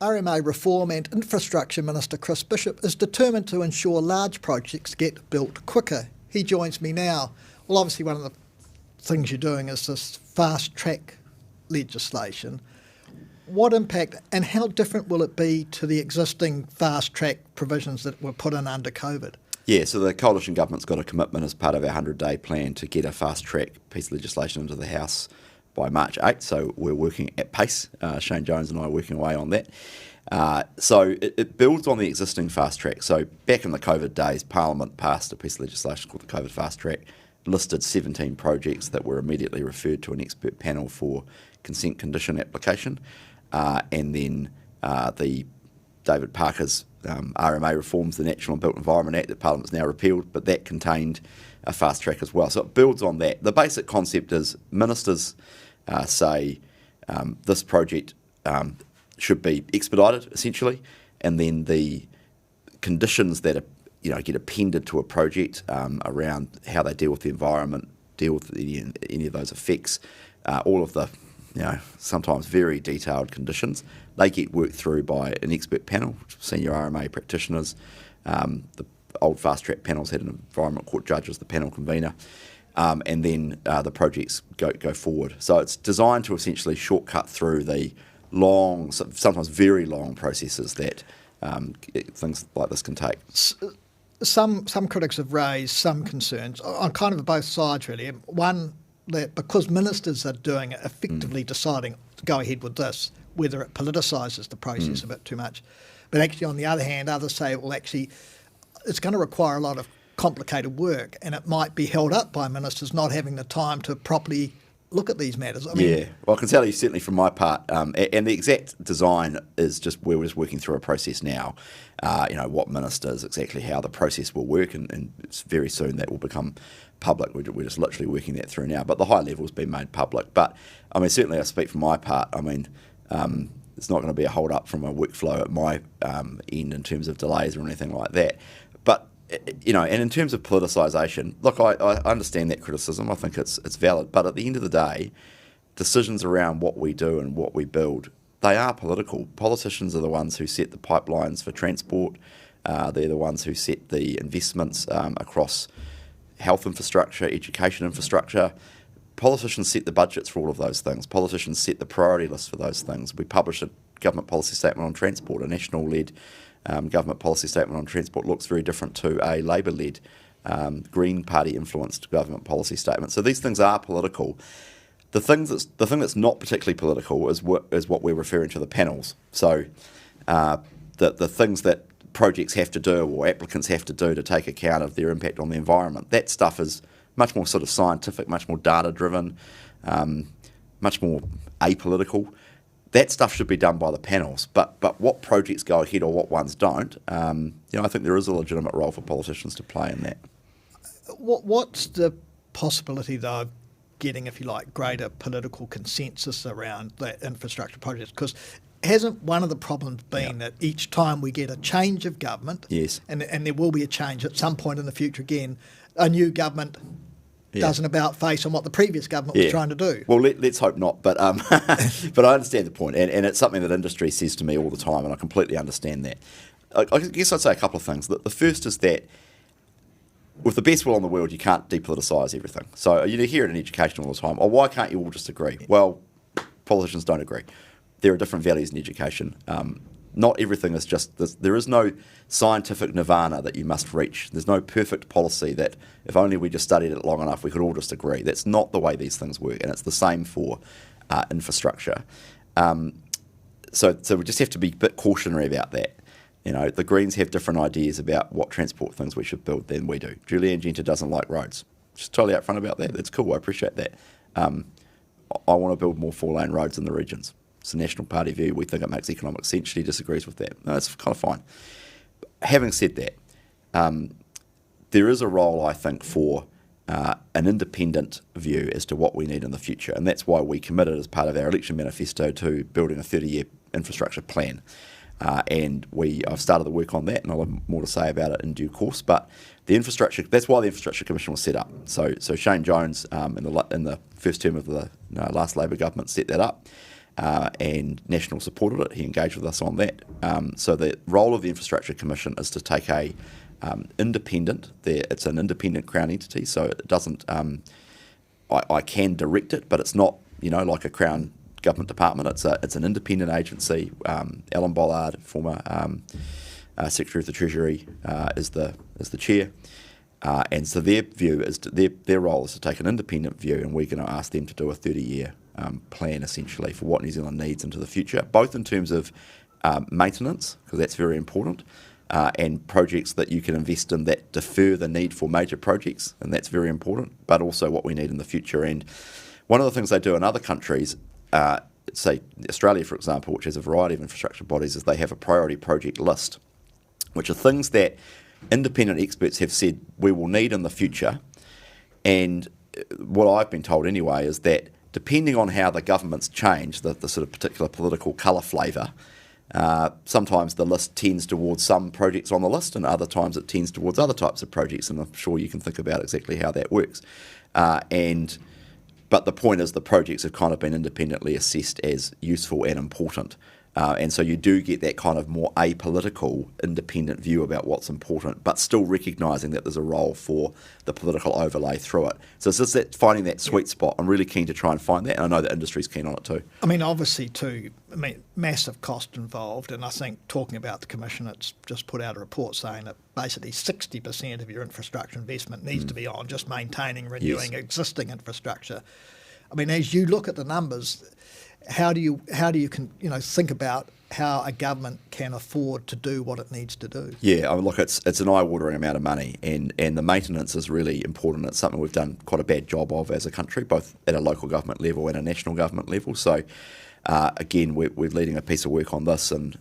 RMA Reform and Infrastructure Minister Chris Bishop is determined to ensure large projects get built quicker. He joins me now. Well, obviously one of the things you're doing is this fast-track legislation. What impact and how different will it be to the existing fast-track provisions that were put in under COVID? Yeah, so the coalition government's got a commitment as part of our 100-day plan to get a fast-track piece of legislation into the House by March 8th, so we're working at pace. Shane Jones and I are working away on that. So it builds on the existing fast track. So back in the COVID days, Parliament passed a piece of legislation called the COVID Fast Track, listed 17 projects that were immediately referred to an expert panel for consent condition application, and then the David Parker's RMA reforms, the Natural and Built Environment Act that Parliament's now repealed, but that contained a fast track as well. So it builds on that. The basic concept is ministers say this project should be expedited, essentially, and then the conditions that are, get appended to a project around how they deal with the environment, deal with any of those effects, all of the sometimes very detailed conditions, they get worked through by an expert panel, senior RMA practitioners. The old fast track panels had an Environment Court judge as the panel convener, and then the projects go forward. So it's designed to essentially shortcut through the long, sometimes very long processes that things like this can take. Some critics have raised some concerns on kind of both sides, really. One, that because ministers are doing it, effectively deciding to go ahead with this, whether it politicises the process a bit too much. But actually, on the other hand, others say, well, actually, it's going to require a lot of complicated work, and it might be held up by ministers not having the time to properly look at these matters. Well, I can tell you certainly from my part, and the exact design is just we're just working through a process now. What ministers, exactly how the process will work, and it's very soon that will become public. We're just literally working that through now. But the high level's been made public. But certainly I speak from my part. It's not going to be a hold up from a workflow at my end in terms of delays or anything like that. But and in terms of politicisation, look, I understand that criticism. I think it's valid. But at the end of the day, decisions around what we do and what we build, they are political. Politicians are the ones who set the pipelines for transport. They're the ones who set the investments across health infrastructure, education infrastructure. Politicians set the budgets for all of those things. Politicians set the priority list for those things. We published a government policy statement on transport, a national-led government policy statement on transport looks very different to a Labour-led, Green Party-influenced government policy statement. So these things are political. The thing that's not particularly political is what we're referring to the panels. So the things that projects have to do or applicants have to do to take account of their impact on the environment, that stuff is much more sort of scientific, much more data-driven, much more apolitical. That stuff should be done by the panels, but what projects go ahead or what ones don't, I think there is a legitimate role for politicians to play in that. What's the possibility, though, of getting, if you like, greater political consensus around that infrastructure projects? Because hasn't one of the problems been that each time we get a change of government, yes, and there will be a change at some point in the future again, a new government does an about face on what the previous government was trying to do. Well, let's hope not, but but I understand the point, and it's something that industry says to me all the time, and I completely understand that. I guess I'd say a couple of things. The first is that with the best will in the world, you can't depoliticise everything. So you hear it in education all the time. Oh, why can't you all just agree? Well, politicians don't agree. There are different values in education. Not everything is just this. There is no scientific nirvana that you must reach. There's no perfect policy that if only we just studied it long enough, we could all just agree. That's not the way these things work, and it's the same for infrastructure. So we just have to be a bit cautionary about that. The Greens have different ideas about what transport things we should build than we do. Julianne Genter doesn't like roads. She's totally upfront about that. That's cool. I appreciate that. I want to build more 4-lane roads in the regions. It's a National Party view. We think it makes economic sense. She disagrees with that. No, it's kind of fine. Having said that, there is a role, I think, for an independent view as to what we need in the future, and that's why we committed as part of our election manifesto to building a 30-year infrastructure plan. And I've started the work on that, and I'll have more to say about it in due course. But that's why the Infrastructure Commission was set up. So Shane Jones, in the first term of the last Labor government, set that up. and National supported it. He engaged with us on that. So the role of the Infrastructure Commission is to take a independent. It's an independent Crown entity, so it doesn't. I can direct it, but it's not like a Crown government department. It's an independent agency. Alan Bollard, former Secretary of the Treasury, is the chair. And so their view is their role is to take an independent view, and we're going to ask them to do a 30-year plan essentially for what New Zealand needs into the future, both in terms of maintenance, because that's very important, and projects that you can invest in that defer the need for major projects, and that's very important, but also what we need in the future. And one of the things they do in other countries, say Australia, for example, which has a variety of infrastructure bodies, is they have a priority project list, which are things that independent experts have said we will need in the future. And what I've been told anyway is that depending on how the governments change, the sort of particular political colour flavour, sometimes the list tends towards some projects on the list, and other times it tends towards other types of projects, and I'm sure you can think about exactly how that works. But the point is the projects have kind of been independently assessed as useful and important. And so you do get that kind of more apolitical, independent view about what's important, but still recognising that there's a role for the political overlay through it. So it's just that finding that sweet spot. I'm really keen to try and find that, and I know the industry's keen on it too. I mean, obviously too, massive cost involved, and I think talking about the Commission, it's just put out a report saying that basically 60% of your infrastructure investment needs to be on just maintaining, renewing existing infrastructure. I mean, as you look at the numbers, how do you think about how a government can afford to do what it needs to do? Yeah, I mean, look, it's an eye-watering amount of money, and the maintenance is really important. It's something we've done quite a bad job of as a country, both at a local government level and a national government level. So, again, we're leading a piece of work on this, and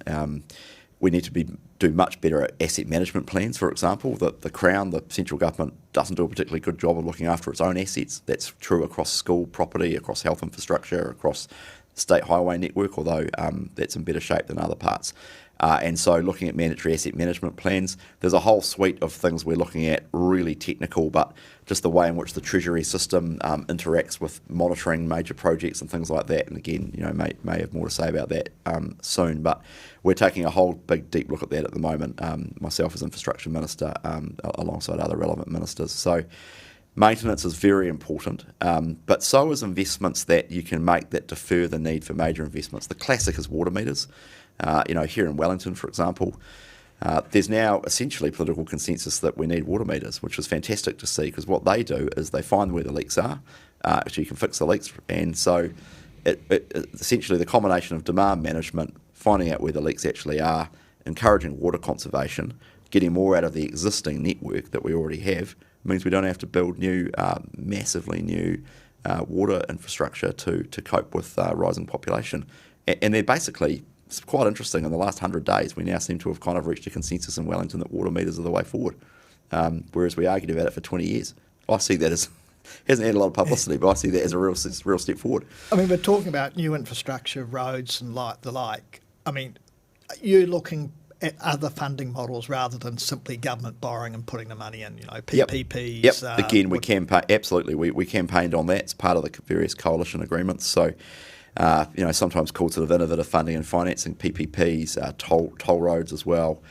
we need to do much better at asset management plans, for example. The Crown, the central government, doesn't do a particularly good job of looking after its own assets. That's true across school property, across health infrastructure, across state highway network, although that's in better shape than other parts. And so looking at mandatory asset management plans, there's a whole suite of things we're looking at, really technical, but just the way in which the Treasury system interacts with monitoring major projects and things like that. And again, may have more to say about that soon, but we're taking a whole big, deep look at that at the moment, myself as Infrastructure Minister, alongside other relevant ministers. So maintenance is very important, but so is investments that you can make that defer the need for major investments. The classic is water meters. Here in Wellington, for example, there's now essentially political consensus that we need water meters, which is fantastic to see, because what they do is they find where the leaks are, so you can fix the leaks. And so essentially the combination of demand management, finding out where the leaks actually are, encouraging water conservation, getting more out of the existing network that we already have, means we don't have to build new, massively new water infrastructure to cope with rising population. And they're basically, it's quite interesting, in the last 100 days we now seem to have kind of reached a consensus in Wellington that water meters are the way forward, whereas we argued about it for 20 years. I see that as, hasn't had a lot of publicity, but I see that as a real step forward. I mean, we're talking about new infrastructure, roads and the like. I mean, you're looking at other funding models rather than simply government borrowing and putting the money in, PPPs. Yep. Again, we campaigned on that. It's part of the various coalition agreements. So, sometimes called sort of innovative funding and financing, PPPs, toll roads as well.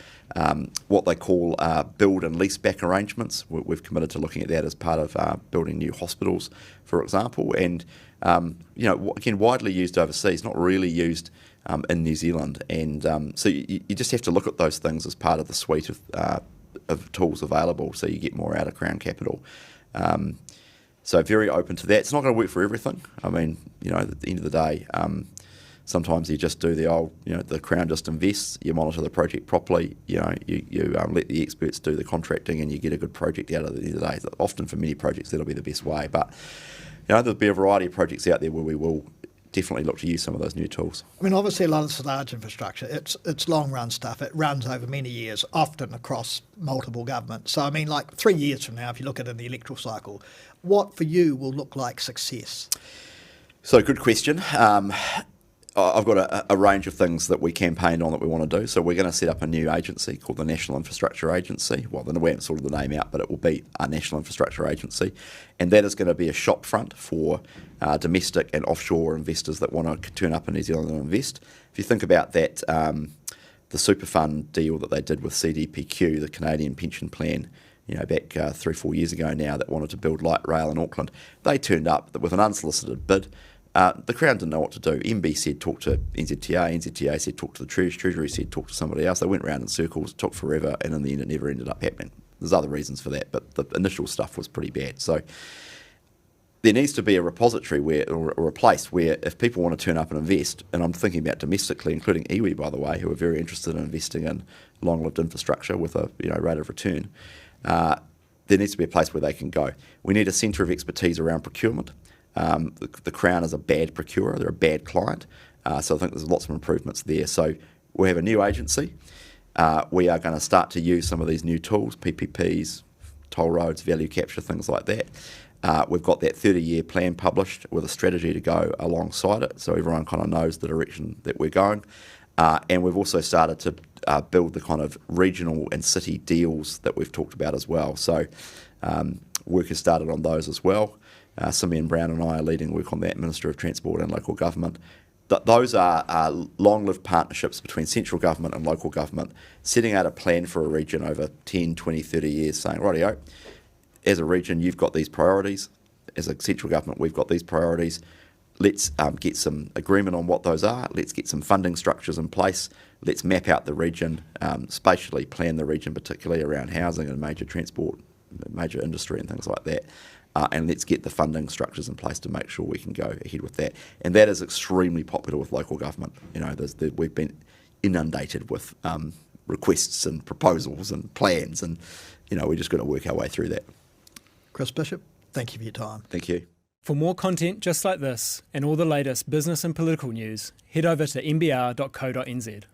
What they call build and lease back arrangements. We've committed to looking at that as part of building new hospitals, for example. And, again, widely used overseas, not really used in New Zealand. And so you just have to look at those things as part of the suite of tools available, so you get more out of Crown capital. So very open to that. It's not going to work for everything. I mean, at the end of the day, sometimes you just do the old, the Crown just invests, you monitor the project properly, you let the experts do the contracting, and you get a good project out of it at the end of the day. Often for many projects, that'll be the best way. But, there'll be a variety of projects out there where we will definitely look to use some of those new tools. I mean, obviously a lot of this large infrastructure, it's long-run stuff. It runs over many years, often across multiple governments. So, I mean, like 3 years from now, if you look at it in the electoral cycle, what for you will look like success? So, good question. I've got a range of things that we campaigned on that we want to do. So we're going to set up a new agency called the National Infrastructure Agency. Well, we haven't sorted the name out, but it will be a National Infrastructure Agency. And that is going to be a shop front for domestic and offshore investors that want to turn up in New Zealand and invest. If you think about that, the super fund deal that they did with CDPQ, the Canadian pension plan, back 3-4 years ago now, that wanted to build light rail in Auckland, they turned up with an unsolicited bid. The Crown didn't know what to do. MB said talk to NZTA, NZTA said talk to the Treasury said talk to somebody else. They went around in circles, it took forever, and in the end it never ended up happening. There's other reasons for that, but the initial stuff was pretty bad. So there needs to be a repository or a place where if people want to turn up and invest, and I'm thinking about domestically, including iwi, by the way, who are very interested in investing in long-lived infrastructure with a rate of return, there needs to be a place where they can go. We need a centre of expertise around procurement. The Crown is a bad procurer, they're a bad client, so I think there's lots of improvements there. So we have a new agency. We are going to start to use some of these new tools, PPPs, toll roads, value capture, things like that. We've got that 30-year plan published with a strategy to go alongside it, so everyone kind of knows the direction that we're going. And we've also started to build the kind of regional and city deals that we've talked about as well. So work has started on those as well. Simeon Brown and I are leading work on that, Minister of Transport and Local Government. Those are long-lived partnerships between central government and local government, setting out a plan for a region over 10, 20, 30 years, saying, rightio, as a region, you've got these priorities. As a central government, we've got these priorities. Let's get some agreement on what those are. Let's get some funding structures in place. Let's map out the region, spatially plan the region, particularly around housing and major transport, major industry and things like that. And let's get the funding structures in place to make sure we can go ahead with that. And that is extremely popular with local government. We've been inundated with requests and proposals and plans, and we're just going to work our way through that. Chris Bishop, thank you for your time. Thank you. For more content just like this and all the latest business and political news, head over to mbr.co.nz.